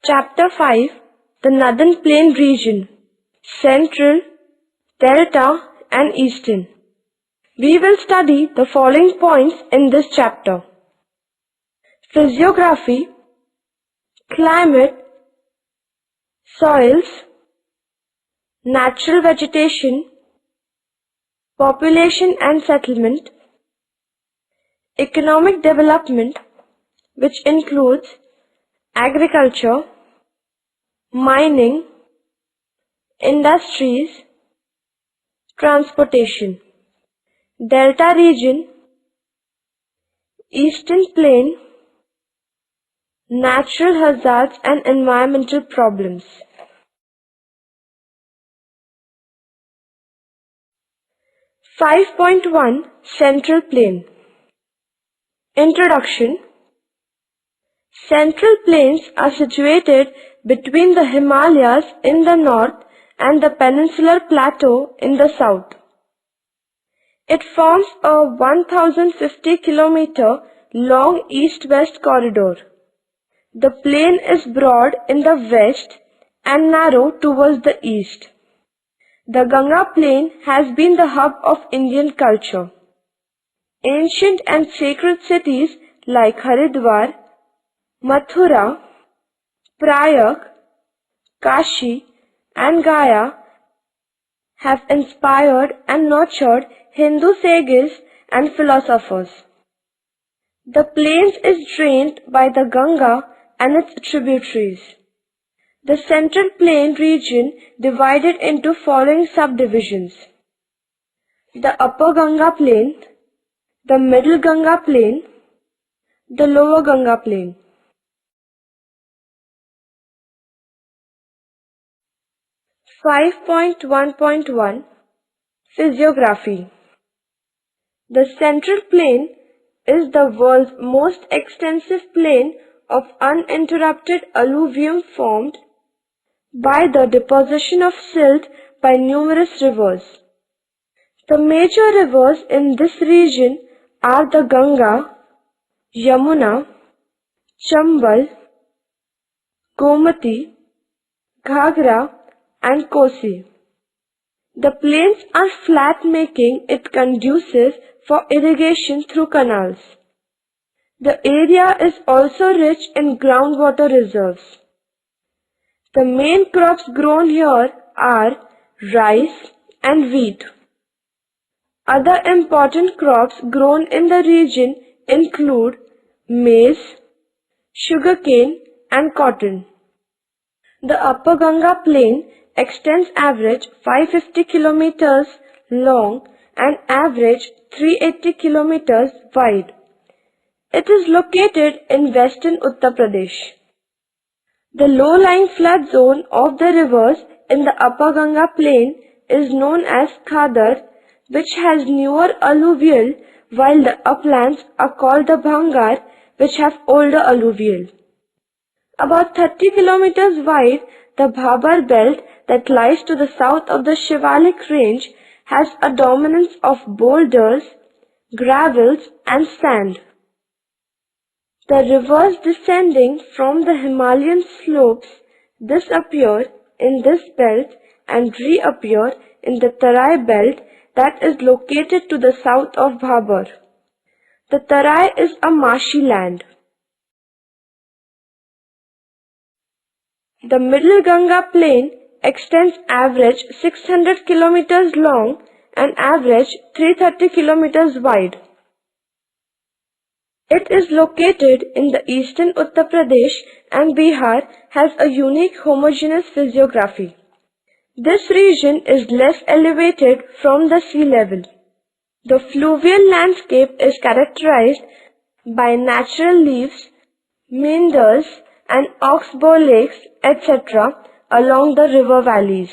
Chapter 5, the Northern Plain region, Central, Delta and Eastern. We will study the following points in this chapter: physiography, climate, soils, natural vegetation, population and settlement, economic development, which includes agriculture, mining, industries, transportation. Delta region, Eastern Plain, natural hazards and environmental problems. (5.1) Central Plain. Introduction. Central Plains are situated between the Himalayas in the north and the Peninsular Plateau in the south. It forms a 1050 km long east-west corridor. The plain is broad in the west and narrow towards the east. The Ganga Plain has been the hub of Indian culture. Ancient and sacred cities like Haridwar, Mathura, Prayag, Kashi and Gaya have inspired and nurtured Hindu sages and philosophers. The plains is drained by the Ganga and its tributaries. The Central Plain region divided into following subdivisions: the Upper Ganga Plain, the Middle Ganga Plain, the Lower Ganga Plain. 5.1.1 Physiography. The Central Plain is the world's most extensive plain of uninterrupted alluvium formed by the deposition of silt by numerous rivers. The major rivers in this region are the Ganga, Yamuna, Chambal, Gomati, Ghagra and Kosi. The plains are flat, making it conducive for irrigation through canals. The area is also rich in groundwater reserves. The main crops grown here are rice and wheat. Other important crops grown in the region include maize, sugarcane and cotton. The Upper Ganga Plain extends average 550 km long and average 380 km wide. It is located in western Uttar Pradesh. The low-lying flood zone of the rivers in the Upper Ganga Plain is known as Khadar, which has newer alluvial, while the uplands are called the Bhangar, which have older alluvial. About 30 km wide, the Bhabar belt that lies to the south of the Shivalik range has a dominance of boulders, gravels and sand. The rivers descending from the Himalayan slopes disappear in this belt and reappear in the Tarai belt that is located to the south of Bhabar. The Tarai is a marshy land. The Middle Ganga Plain extends average 600 km long and average 330 km wide. It is located in the eastern Uttar Pradesh and Bihar, has a unique homogeneous physiography. This region is less elevated from the sea level. The fluvial landscape is characterized by natural leaves, meanders and oxbow lakes, etc. along the river valleys.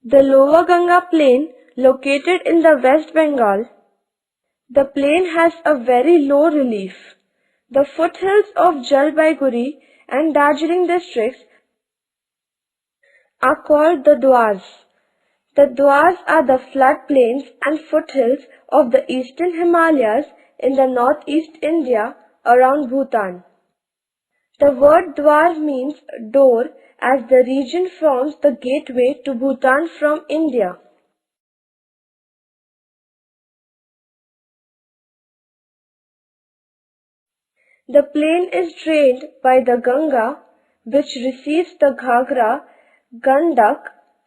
The Lower Ganga Plain, located in the West Bengal. The plain has a very low relief. The foothills of Jalpaiguri and Darjeeling districts are called the Dwars. The Dwars are the floodplains and foothills of the eastern Himalayas in the northeast India around Bhutan. The word Dwar means door, as the region forms the gateway to Bhutan from India. The plain is drained by the Ganga, which receives the Ghagra, Gandak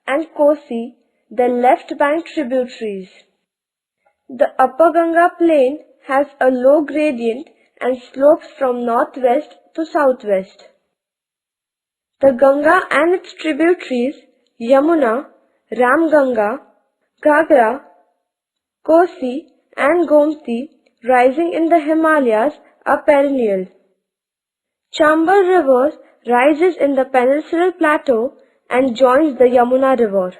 and Kosi, the left bank tributaries. The upper Ganga plain has a low gradient and slopes from northwest to southwest. The Ganga and its tributaries, Yamuna, Ramganga, Ghagra, Kosi and Gomti, rising in the Himalayas, are perennial. Chambal River rises in the peninsular plateau and joins the Yamuna River.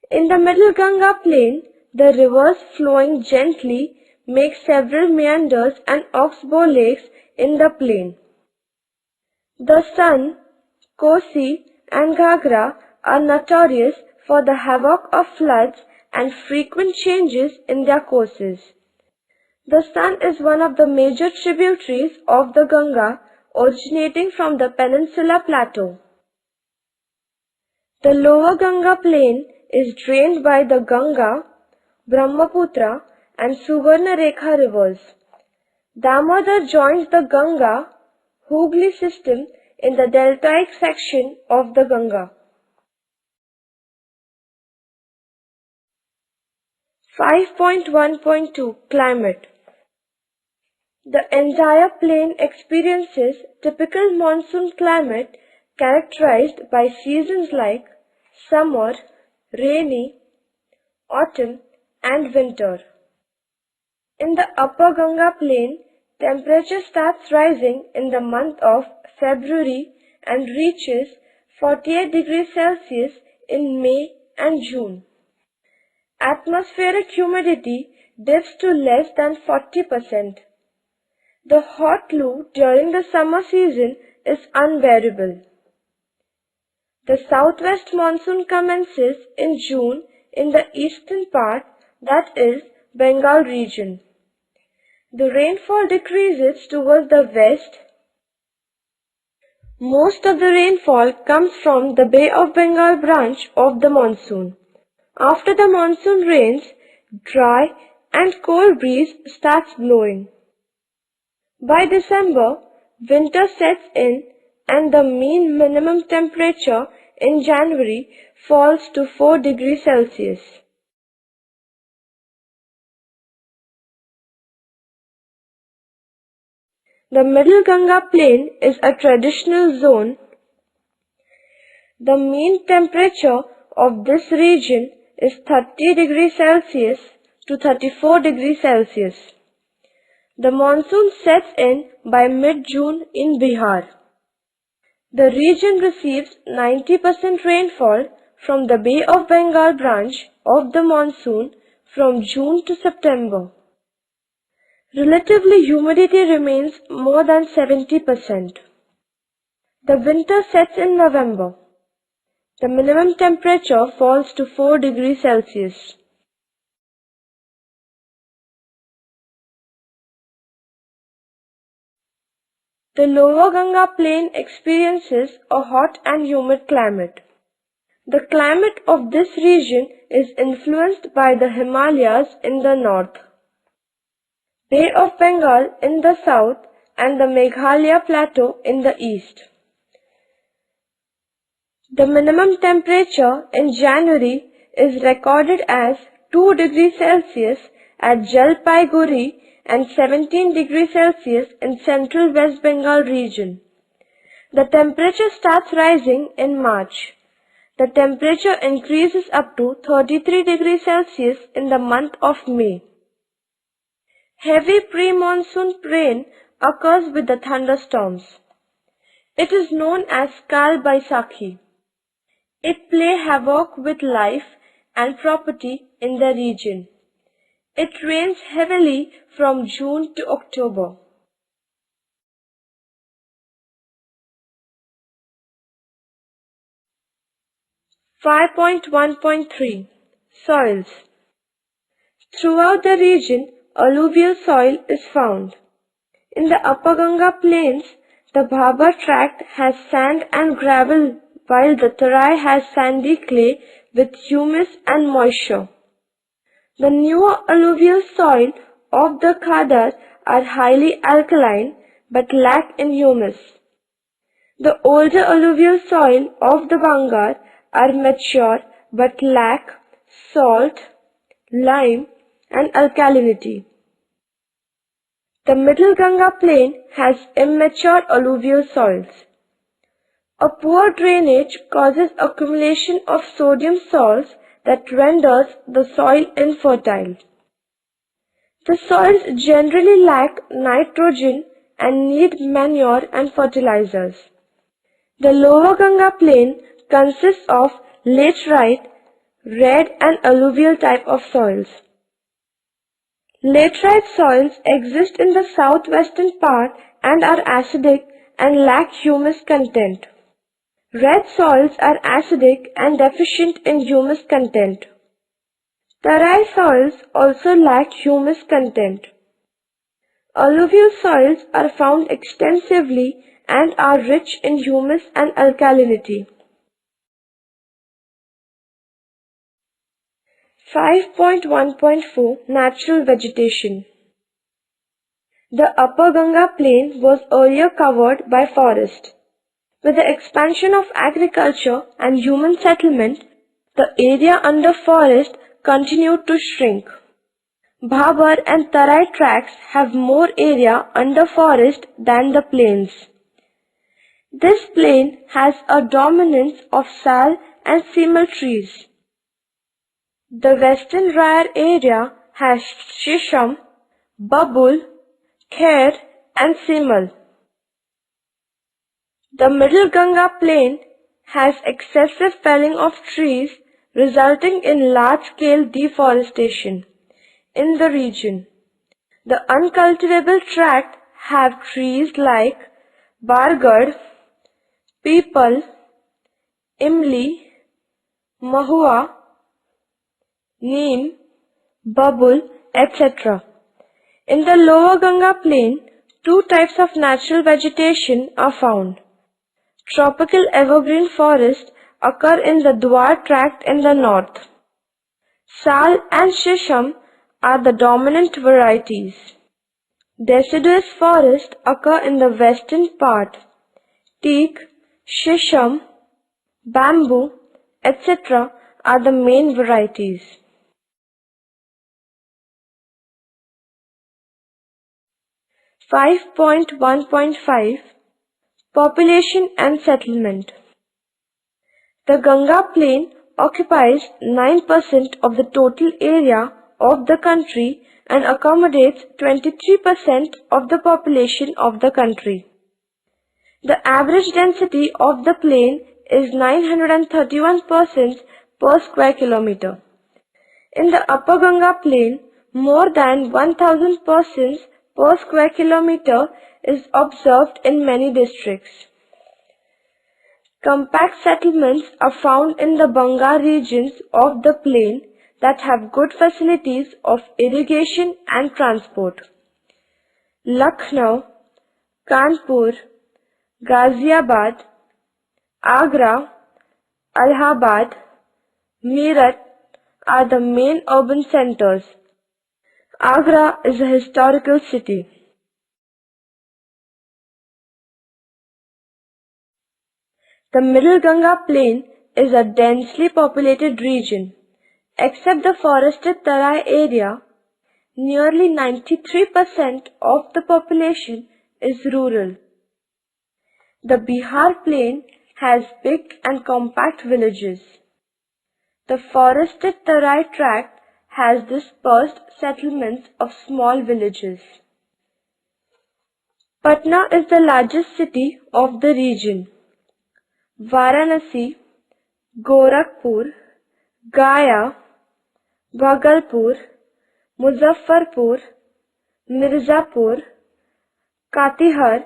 In the middle Ganga plain, the rivers flowing gently make several meanders and oxbow lakes in the plain. The Son, Kosi and Ghagra are notorious for the havoc of floods and frequent changes in their courses. The Son is one of the major tributaries of the Ganga originating from the Peninsula Plateau. The lower Ganga plain is drained by the Ganga, Brahmaputra and Suvarnarekha rivers. Damodar joins the Ganga Hooghly system in the deltaic section of the Ganga. 5.1.2 Climate. The entire plain experiences typical monsoon climate characterized by seasons like summer, rainy, autumn and winter. In the upper Ganga plain, temperature starts rising in the month of February and reaches 48 degrees Celsius in May and June. Atmospheric humidity dips to less than 40%. The hot loo during the summer season is unbearable. The southwest monsoon commences in June in the eastern part, that is, Bengal region. The rainfall decreases towards the west. Most of the rainfall comes from the Bay of Bengal branch of the monsoon. After the monsoon rains, dry and cold breeze starts blowing. By December, winter sets in and the mean minimum temperature in January falls to 4 degrees Celsius. The Middle Ganga plain is a traditional zone. The mean temperature of this region is 30 degrees Celsius to 34 degrees Celsius. The monsoon sets in by mid-June in Bihar. The region receives 90% rainfall from the Bay of Bengal branch of the monsoon from June to September. Relatively humidity remains more than 70%. The winter sets in November. The minimum temperature falls to 4 degrees Celsius. The lower Ganga plain experiences a hot and humid climate. The climate of this region is influenced by the Himalayas in the north, Bay of Bengal in the south and the Meghalaya plateau in the east. The minimum temperature in January is recorded as 2 degrees Celsius at Jalpaiguri and 17 degrees Celsius in central West Bengal region. The temperature starts rising in March. The temperature increases up to 33 degrees Celsius in the month of May. Heavy pre-monsoon rain occurs with the thunderstorms. It is known as Kal Baisakhi. It plays havoc with life and property in the region. It rains heavily from June to October. (5.1.3) Soils. Throughout the region, alluvial soil is found. In the upper Ganga plains, The Bhabar tract has sand and gravel, while the Tarai has sandy clay with humus and moisture. The newer alluvial soil of the Khadar are highly alkaline but lack in humus. The older alluvial soil of the Bangar are mature but lack salt, lime and alkalinity. The Middle Ganga plain has immature alluvial soils. A poor drainage causes accumulation of sodium salts that renders the soil infertile. The soils generally lack nitrogen and need manure and fertilizers. The Lower Ganga plain consists of laterite, red and alluvial type of soils. Laterite soils exist in the southwestern part and are acidic and lack humus content. Red soils are acidic and deficient in humus content. Tarai soils also lack humus content. Alluvial soils are found extensively and are rich in humus and alkalinity. 5.1.4 Natural vegetation. The Upper Ganga plain was earlier covered by forest. With the expansion of agriculture and human settlement, the area under forest continued to shrink. Bhabar and Tarai tracts have more area under forest than the plains. This plain has a dominance of sal and simal trees. The western Rayar area has shisham, babul, kher and simal. The Middle Ganga plain has excessive felling of trees resulting in large-scale deforestation in the region. The uncultivable tract have trees like bargad, peepal, imli, mahua, neem, babul, etc. In the Lower Ganga plain, two types of natural vegetation are found. Tropical evergreen forests occur in the Dwar tract in the north. Sal and shisham are the dominant varieties. Deciduous forests occur in the western part. Teak, shisham, bamboo, etc. are the main varieties. (5.1.5) Population and settlement. The Ganga plain occupies 9% of the total area of the country and accommodates 23% of the population of the country. The average density of the plain is 931 persons per square kilometer. In the Upper Ganga plain, more than 1000 persons per square kilometer is observed in many districts. Compact settlements are found in the Bangar regions of the plain that have good facilities of irrigation and transport. Lucknow, Kanpur, Ghaziabad, Agra, Allahabad, Meerut are the main urban centers. Agra is a historical city. The Middle Ganga plain is a densely populated region. Except the forested Tarai area, nearly 93% of the population is rural. The Bihar plain has big and compact villages. The forested Tarai tract has dispersed settlements of small villages. Patna is the largest city of the region. Varanasi, Gorakhpur, Gaya, Bhagalpur, Muzaffarpur, Mirzapur, Katihar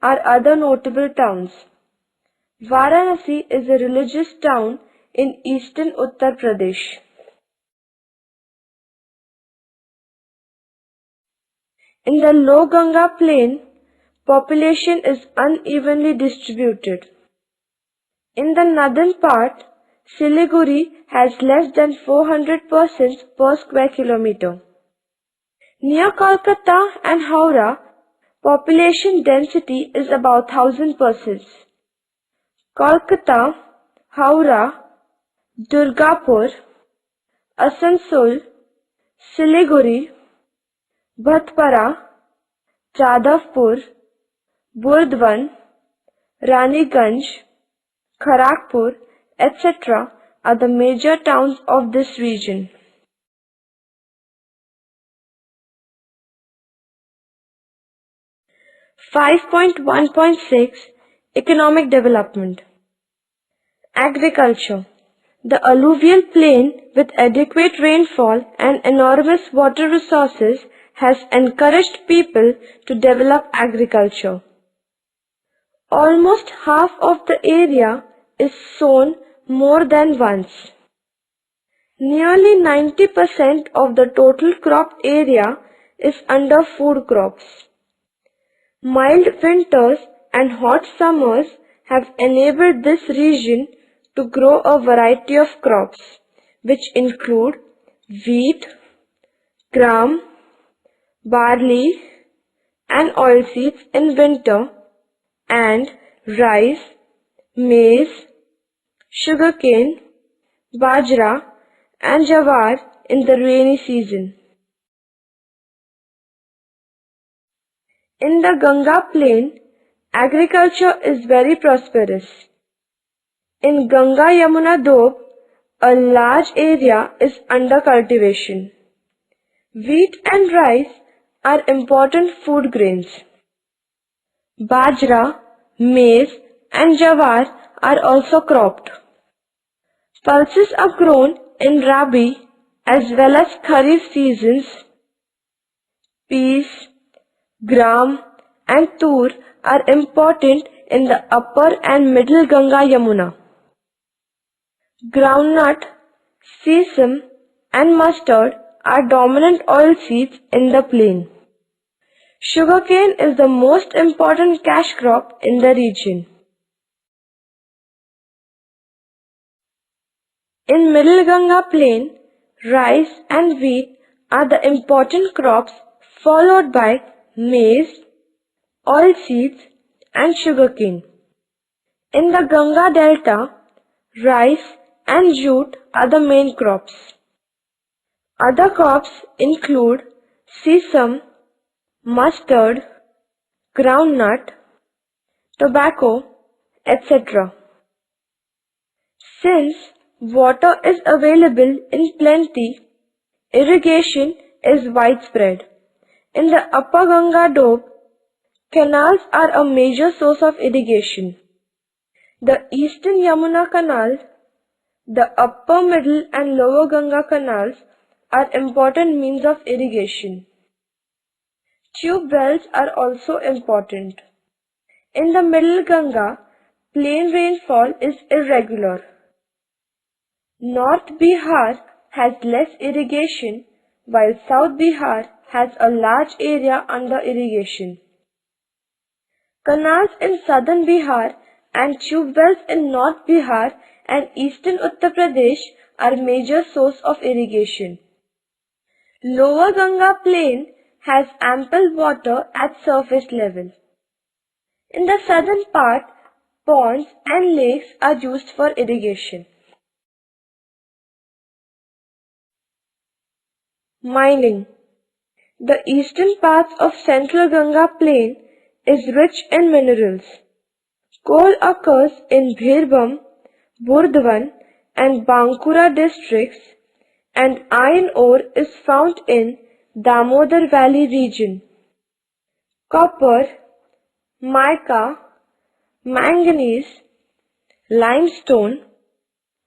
are other notable towns. Varanasi is a religious town in eastern Uttar Pradesh. In the Low Ganga plain, population is unevenly distributed. In the northern part, Siliguri has less than 400 persons per square kilometer. Near Kolkata and Howrah, population density is about 1000 persons. Kolkata, Howrah, Durgapur, Asansol, Siliguri, Bhatpara, Jadavpur, Burdwan, Raniganj, Kharagpur, etc. are the major towns of this region. (5.1.6) Economic Development. Agriculture. The alluvial plain with adequate rainfall and enormous water resources has encouraged people to develop agriculture. Almost half of the area is sown more than once. Nearly 90% of the total crop area is under food crops. Mild winters and hot summers have enabled this region to grow a variety of crops, which include wheat, gram, barley, and oilseeds in winter, and rice, maize, sugarcane, bajra, and jawar in the rainy season. In the Ganga plain, agriculture is very prosperous. In Ganga Yamuna Doab, a large area is under cultivation. Wheat and rice are important food grains. Bajra, maize, and jawar are also cropped. Pulses are grown in Rabi as well as Kharif seasons. Peas, gram, and tur are important in the upper and middle Ganga Yamuna. Groundnut, sesame, and mustard are dominant oilseeds in the plain. Sugarcane is the most important cash crop in the region. In Middle Ganga plain, rice and wheat are the important crops, followed by maize, oilseeds, and sugarcane. In the Ganga delta, rice and jute are the main crops. Other crops include sesame, mustard, groundnut, tobacco, etc. Since water is available in plenty, irrigation is widespread. In the Upper Ganga Doab, canals are a major source of irrigation. The Eastern Yamuna Canal, the Upper, Middle and Lower Ganga canals are important means of irrigation. Tube wells are also important. In the Middle Ganga, plain rainfall is irregular. North Bihar has less irrigation, while South Bihar has a large area under irrigation. Canals in southern Bihar and tube wells in North Bihar and eastern Uttar Pradesh are major source of irrigation. Lower Ganga plain has ample water at surface level. In the southern part, ponds and lakes are used for irrigation. Mining. The eastern parts of central Ganga plain is rich in minerals. Coal occurs in Birbhum, Burdwan and Bankura districts, and iron ore is found in Damodar Valley region. Copper, mica, manganese, limestone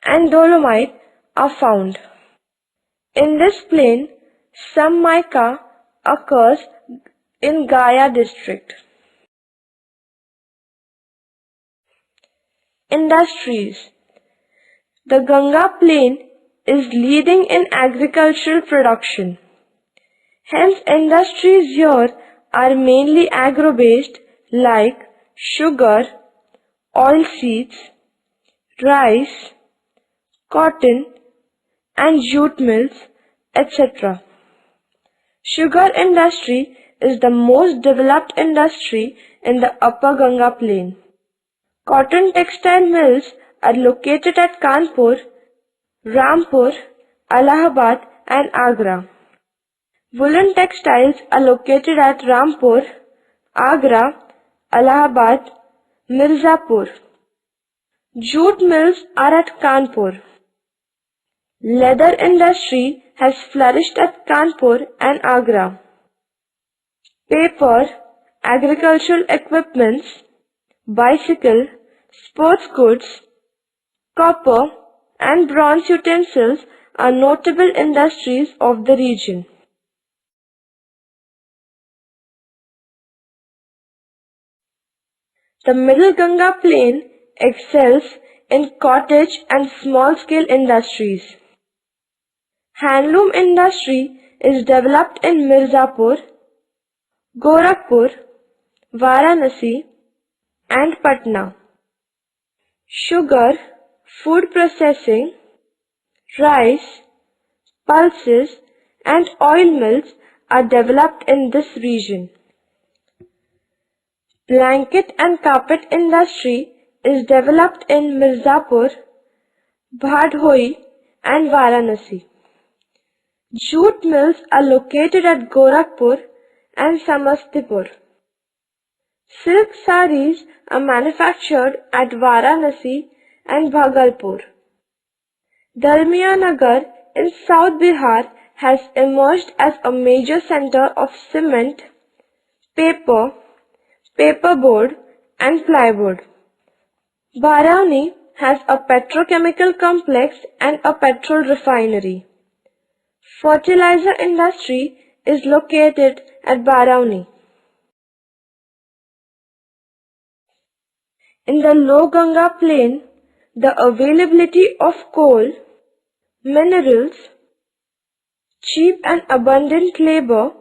and dolomite are found. In this plain, some mica occurs in Gaya district. Industries. The Ganga plain is leading in agricultural production. Hence, industries here are mainly agro-based, like sugar, oilseeds, rice, cotton and jute mills, etc. Sugar industry is the most developed industry in the Upper Ganga Plain. Cotton textile mills are located at Kanpur, Rampur, Allahabad and Agra. Woolen textiles are located at Rampur, Agra, Allahabad, Mirzapur. Jute mills are at Kanpur. Leather industry has flourished at Kanpur and Agra. Paper, agricultural equipments, bicycle, sports goods, copper and bronze utensils are notable industries of the region. The Middle Ganga Plain excels in cottage and small-scale industries. Handloom industry is developed in Mirzapur, Gorakhpur, Varanasi and Patna. Sugar, food processing, rice, pulses and oil mills are developed in this region. Blanket and carpet industry is developed in Mirzapur, Bhadhoi and Varanasi. Jute mills are located at Gorakhpur and Samastipur. Silk saris are manufactured at Varanasi and Bhagalpur. Dalmia in South Bihar has emerged as a major center of cement, paper, paperboard and plywood. Barauni has a petrochemical complex and a petrol refinery. Fertilizer industry is located at Barauni. In the Low Ganga Plain, the availability of coal, minerals, cheap and abundant labor,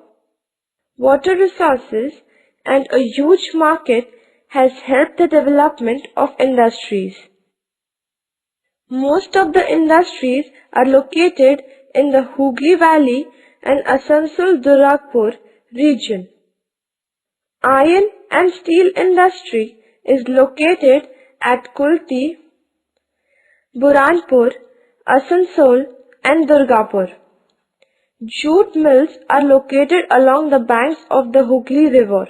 water resources and a huge market has helped the development of industries. Most of the industries are located in the Hooghly Valley and Asansol-Durgapur region. Iron and steel industry is located at Kulti, Buranpur, Asansol and Durgapur. Jute mills are located along the banks of the Hooghly River.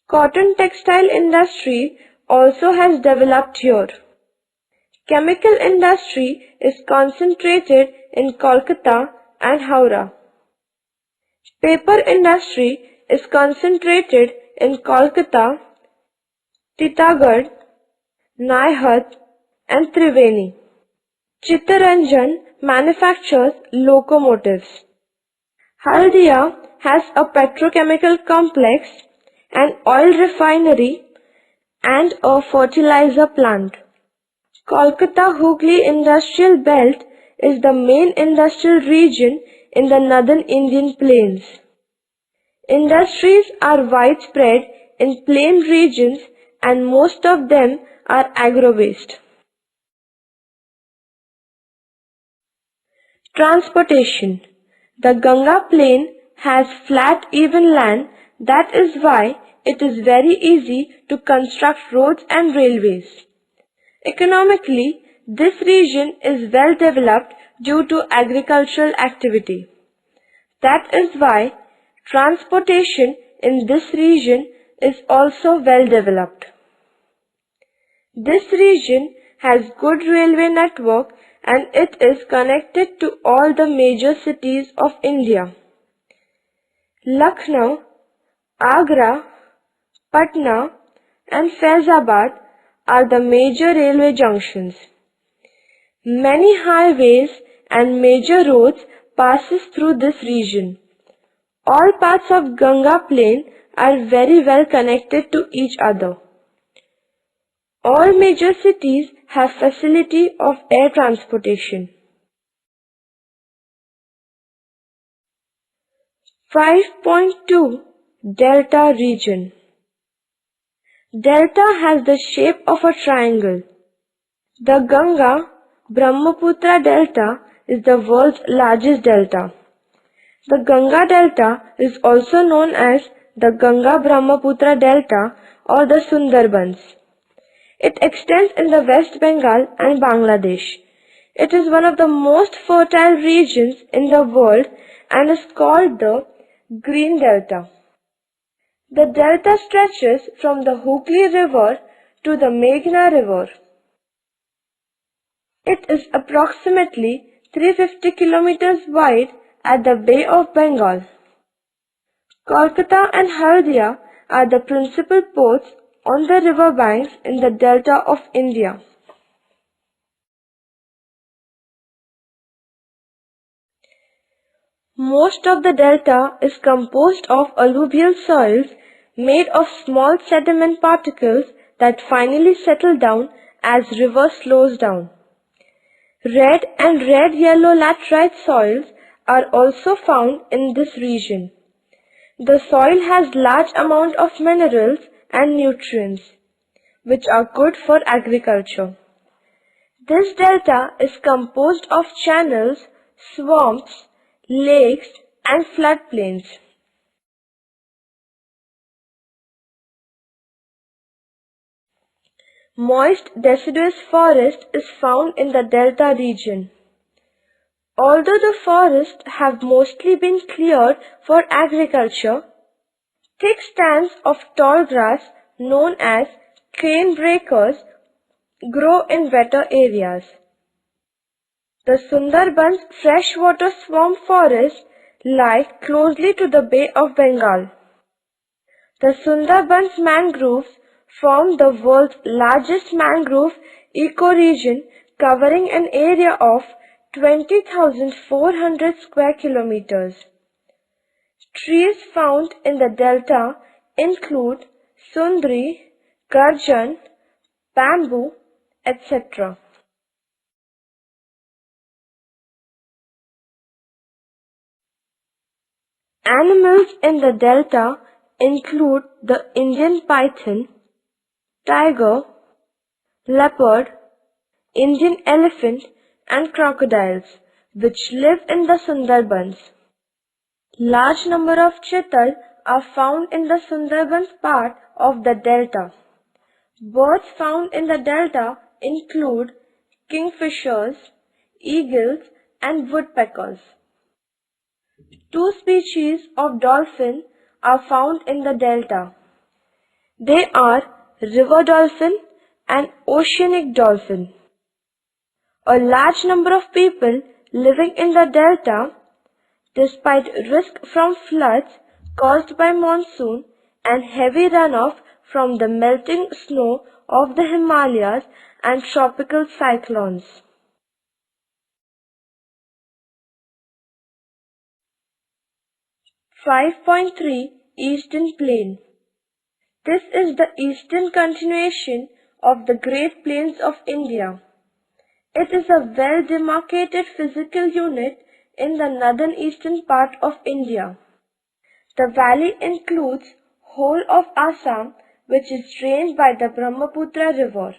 Cotton textile industry also has developed here. Chemical industry is concentrated in Kolkata and Howrah. Paper industry is concentrated in Kolkata, Titagarh, Naihat and Triveni. Chittaranjan manufactures locomotives. Haldia has a petrochemical complex, an oil refinery and a fertilizer plant. Kolkata Hooghly Industrial Belt is the main industrial region in the northern Indian plains. Industries are widespread in plain regions and most of them are agro-based. Transportation. The Ganga Plain has flat even land, that is why it is very easy to construct roads and railways. Economically, this region is well developed due to agricultural activity. That is why transportation in this region is also well developed. This region has good railway network and it is connected to all the major cities of India. Lucknow, Agra, Patna and Faizabad are the major railway junctions. Many highways and major roads passes through this region. All parts of Ganga Plain are very well connected to each other. All major cities have facility of air transportation. 5.2 Delta region. Delta has the shape of a triangle. The Ganga-Brahmaputra Delta is the world's largest delta. The Ganga Delta is also known as the Ganga-Brahmaputra Delta or the Sundarbans. It extends in the West Bengal and Bangladesh. It is one of the most fertile regions in the world and is called the Green Delta. The delta stretches from the Hooghly River to the Meghna River. It is approximately 350 kilometers wide at the Bay of Bengal. Kolkata and Haldia are the principal ports on the river banks in the delta of India. Most of the delta is composed of alluvial soils made of small sediment particles that finally settle down as river slows down. Red and red-yellow laterite soils are also found in this region. The soil has large amount of minerals and nutrients, which are good for agriculture. This delta is composed of channels, swamps, lakes and floodplains. Moist deciduous forest is found in the delta region. Although the forests have mostly been cleared for agriculture, thick stands of tall grass known as cane breakers grow in wetter areas. The Sundarbans freshwater swamp forests lie closely to the Bay of Bengal. The Sundarbans mangroves form the world's largest mangrove ecoregion covering an area of 20,400 square kilometers. Trees found in the delta include sundri, garjan, bamboo, etc. Animals in the delta include the Indian python, tiger, leopard, Indian elephant and crocodiles, which live in the Sundarbans. Large number of chital are found in the Sundarbans part of the delta. Birds found in the delta include kingfishers, eagles and woodpeckers. Two species of dolphin are found in the delta. They are river dolphin and oceanic dolphin. A large number of people living in the delta, despite risk from floods caused by monsoon and heavy runoff from the melting snow of the Himalayas and tropical cyclones. (5.3) Eastern Plain. This is the eastern continuation of the Great Plains of India. It is a well-demarcated physical unit in the northern eastern part of India. The valley includes whole of Assam, which is drained by the Brahmaputra river.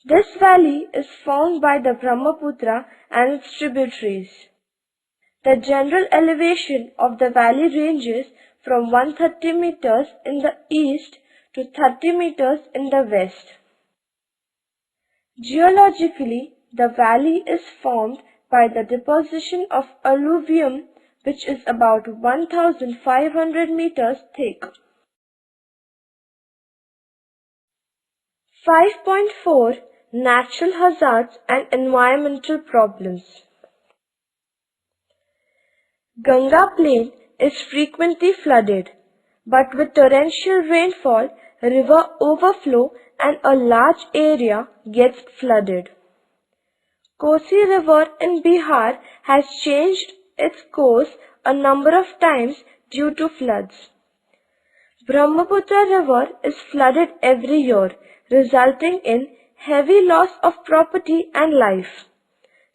This valley is formed by the Brahmaputra and its tributaries. The general elevation of the valley ranges from 130 meters in the east to 30 meters in the west. Geologically, the valley is formed by the deposition of alluvium, which is about 1,500 meters thick. 5.4 Natural hazards and environmental problems. Ganga Plain is frequently flooded, but with torrential rainfall, river overflow and a large area gets flooded. Kosi River in Bihar has changed its course a number of times due to floods. Brahmaputra River is flooded every year, resulting in heavy loss of property and life.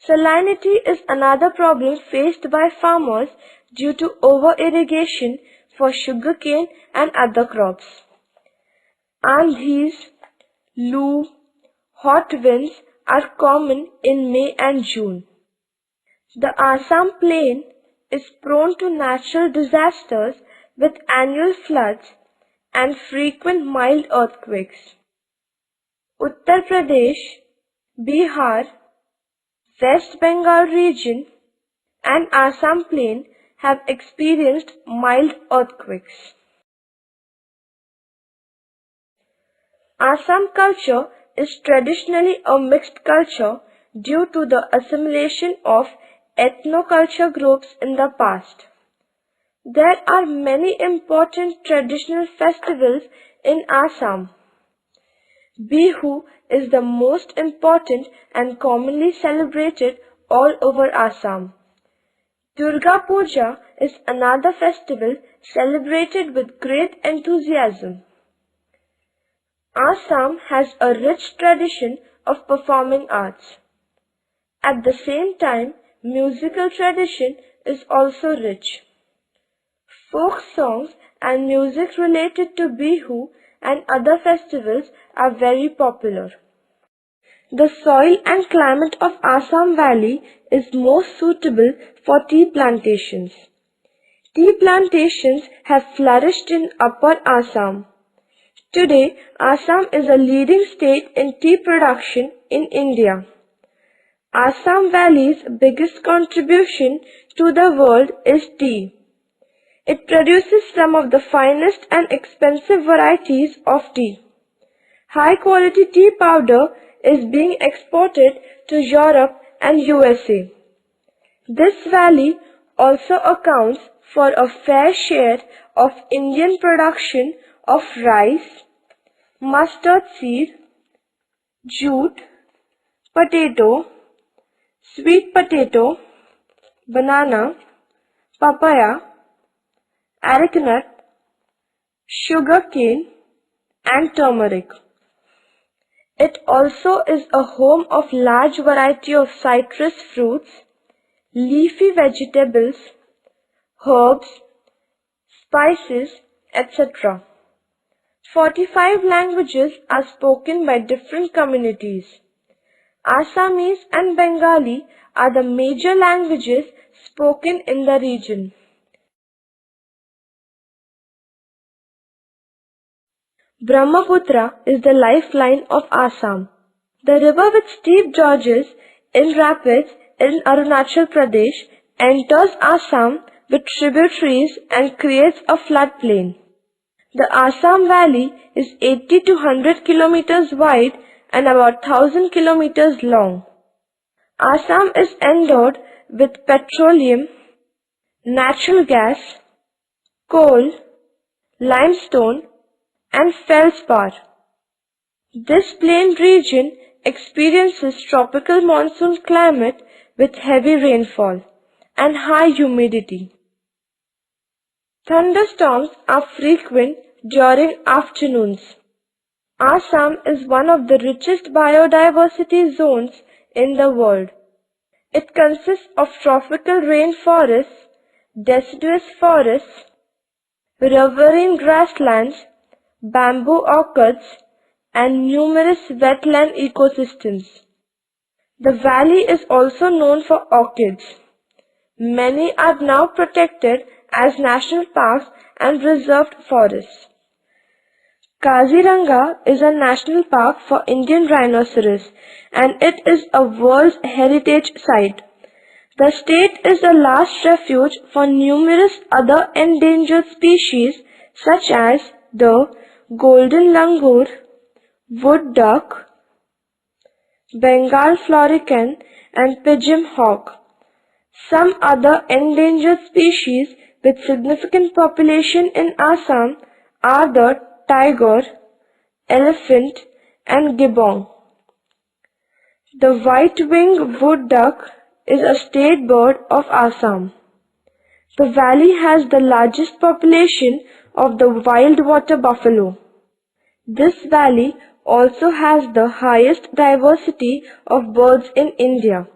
Salinity is another problem faced by farmers due to over-irrigation for sugarcane and other crops. Andhis, Loo, hot winds are common in May and June. The Assam plain is prone to natural disasters with annual floods and frequent mild earthquakes. Uttar Pradesh, Bihar, West Bengal region and Assam plain have experienced mild earthquakes. Assam culture is traditionally a mixed culture due to the assimilation of ethno-culture groups in the past. There are many important traditional festivals in Assam. Bihu is the most important and commonly celebrated all over Assam. Durga Puja is another festival celebrated with great enthusiasm. Assam has a rich tradition of performing arts. At the same time, musical tradition is also rich. Folk songs and music related to Bihu and other festivals are very popular. The soil and climate of Assam Valley is most suitable for tea plantations. Tea plantations have flourished in Upper Assam. Today, Assam is a leading state in tea production in India. Assam Valley's biggest contribution to the world is tea. It produces some of the finest and expensive varieties of tea. High quality tea powder is being exported to Europe and USA. This valley also accounts for a fair share of Indian production of rice, mustard seed, jute, potato, sweet potato, banana, papaya, arecanut, sugar cane, and turmeric. It also is a home of large variety of citrus fruits, leafy vegetables, herbs, spices, etc. 45 languages are spoken by different communities. Assamese and Bengali are the major languages spoken in the region. Brahmaputra is the lifeline of Assam. The river with steep gorges in rapids in Arunachal Pradesh enters Assam with tributaries and creates a floodplain. The Assam Valley is 80 to 100 kilometers wide and about 1000 kilometers long. Assam is endowed with petroleum, natural gas, coal, limestone, and feldspar. This plain region experiences tropical monsoon climate with heavy rainfall and high humidity. Thunderstorms are frequent during afternoons. Assam is one of the richest biodiversity zones in the world. It consists of tropical rainforests, deciduous forests, riverine grasslands, bamboo orchards, and numerous wetland ecosystems. The valley is also known for orchids. Many are now protected as national parks and reserved forests. Kaziranga is a national park for Indian rhinoceros and it is a World Heritage Site. The state is a last refuge for numerous other endangered species such as the golden langur, wood duck, Bengal florican and pigeon hawk. Some other endangered species with significant population in Assam are the tiger, elephant and gibbon. The white-winged wood duck is a state bird of Assam. The valley has the largest population of the wild water buffalo. This valley also has the highest diversity of birds in India.